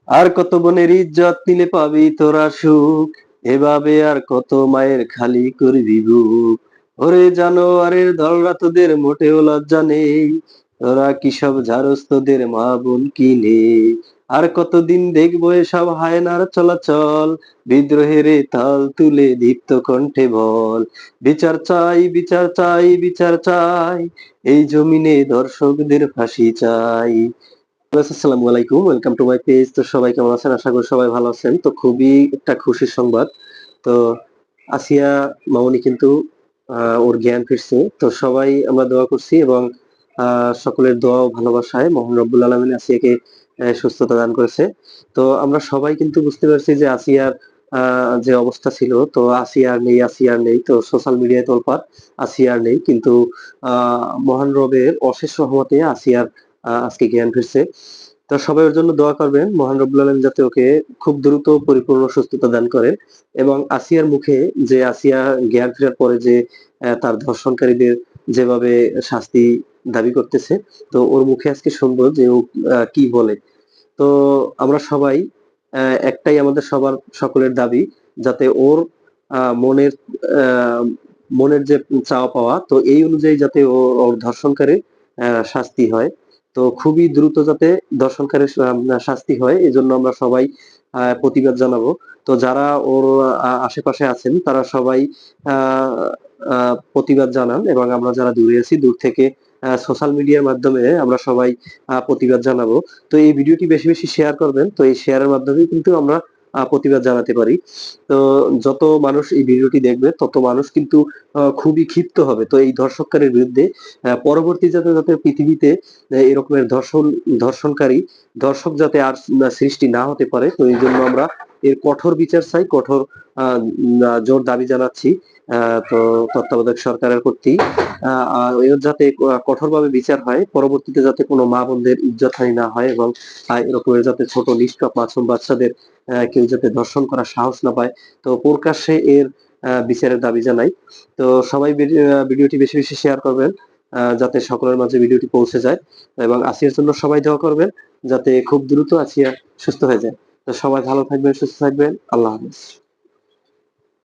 আর কত বোনের ইজ্জত নিলে পাবি তোরা সুখ, এভাবে আর কত মায়ের খালি করবি বুক। ওরে জানোয়ারের দলরা তোদের মোটেও লজ্জা নেই, তোরা কি সব ঝাড়স তোদের মা বোন কি নেই। আর কতদিন দেখবো এসব হায়নার চলাচল, বিদ্রোহের এ তাল তুলে দীপ্ত কণ্ঠে বল, বিচার চাই বিচার চাই বিচার চাই, এই জমিনে দর্শকদের ফাঁসি চাই। আসসালামু আলাইকুম, ওয়েলকাম টু মাই পেজ। তো সবাই কেমন আছেন? আশা করি সবাই ভালো আছেন। তো খুবই একটা খুশির সংবাদ। তো আসিয়া মামুনি কিন্তু ওর জ্ঞান ফিরছে। তো সবাই আমরা দোয়া করছি এবং সকলের দোয়া ও ভালোবাসায় মহান রব্বুল আলামিন আসিয়াকে সুস্থতা দান করেছে। তো আমরা সবাই কিন্তু বুঝতে পারছি যে আসিয়ার যে অবস্থা ছিল, তো আসিয়া আর নেই, আসিয়া আর নেই। তো সোশ্যাল মিডিয়ায় তোলপাড় আসিয়া আর নেই। কিন্তু মহান রবের অশেষ রহমতে আসিয়ার আজকে জ্ঞান ফিরছে। তো সবাই ওর জন্য দোয়া করবেন, মহান রব্বুল আলামিন যাতে ওকে খুব দ্রুত পরিপূর্ণ সুস্থতা দান করে। এবং আসিয়ার মুখে, যে আসিয়া জ্ঞান ফেরার পরে যে তার ধর্ষণকারীদের যেভাবে শাস্তি দাবি করতেছে, তো ওর মুখে আজকে শুনবো যে ও কি বলে। তো আমরা সবাই একটাই আমাদের সবার সকলের দাবি, যাতে ওর মনের মনের যে চাওয়া পাওয়া, তো এই অনুযায়ী যাতে ওর ধর্ষণকারীর শাস্তি হয়। তো খুবই দ্রুত যাতে ধর্ষণকারীর শাস্তি হয়, এজন্য আমরা সবাই প্রতিবাদ জানাবো। তো যারা ওর আশেপাশে আছেন তারা সবাই আহ প্রতিবাদ জানান, এবং আমরা যারা দূরে আছি দূর থেকে সোশ্যাল মিডিয়ার মাধ্যমে আমরা সবাই প্রতিবাদ জানাবো। তো এই ভিডিওটি বেশি বেশি শেয়ার করবেন। তো এই শেয়ারের মাধ্যমে কিন্তু আমরা প্রতিবাদ জানাতে পারি। তো যত মানুষ এই ভিডিওটি দেখবে তত মানুষ কিন্তু খুবই ক্ষিপ্ত হবে। তো এই ধর্ষককারীর বিরুদ্ধে পরবর্তী যাতে যাতে পৃথিবীতে এরকমের ধর্ষণকারী দর্শক যাতে আর সৃষ্টি না হতে পারে, তো এই জন্য আমরা এর কঠোর বিচার চাই, কঠোর জোর দাবি জানাচ্ছি তো তত্ত্বাবধায়ক সরকারের প্রতি। এর যাতে কঠোরভাবে বিচার হয়, পরবর্তীতে যাতে কোনো মা বোনদের ইজ্জতহানি না হয়, এবং এরকমের যাতে ছোট নিষ্পাপ মাসুম বাচ্চাদের কেউ যাতে ধর্ষণ করার সাহস না পায়। তো প্রকাশ্যে এর বিচারের দাবি জানাই। তো সবাই ভিডিওটি বেশি বেশি শেয়ার করবেন, যাতে সকলের মাঝে ভিডিওটি পৌঁছে যায়। এবং আসিয়ার জন্য সবাই দোয়া করবেন, যাতে খুব দ্রুত আসিয়া সুস্থ হয়ে যায়। তো সবাই ভালো থাকবেন, সুস্থ থাকবেন। আল্লাহ হাফেজ।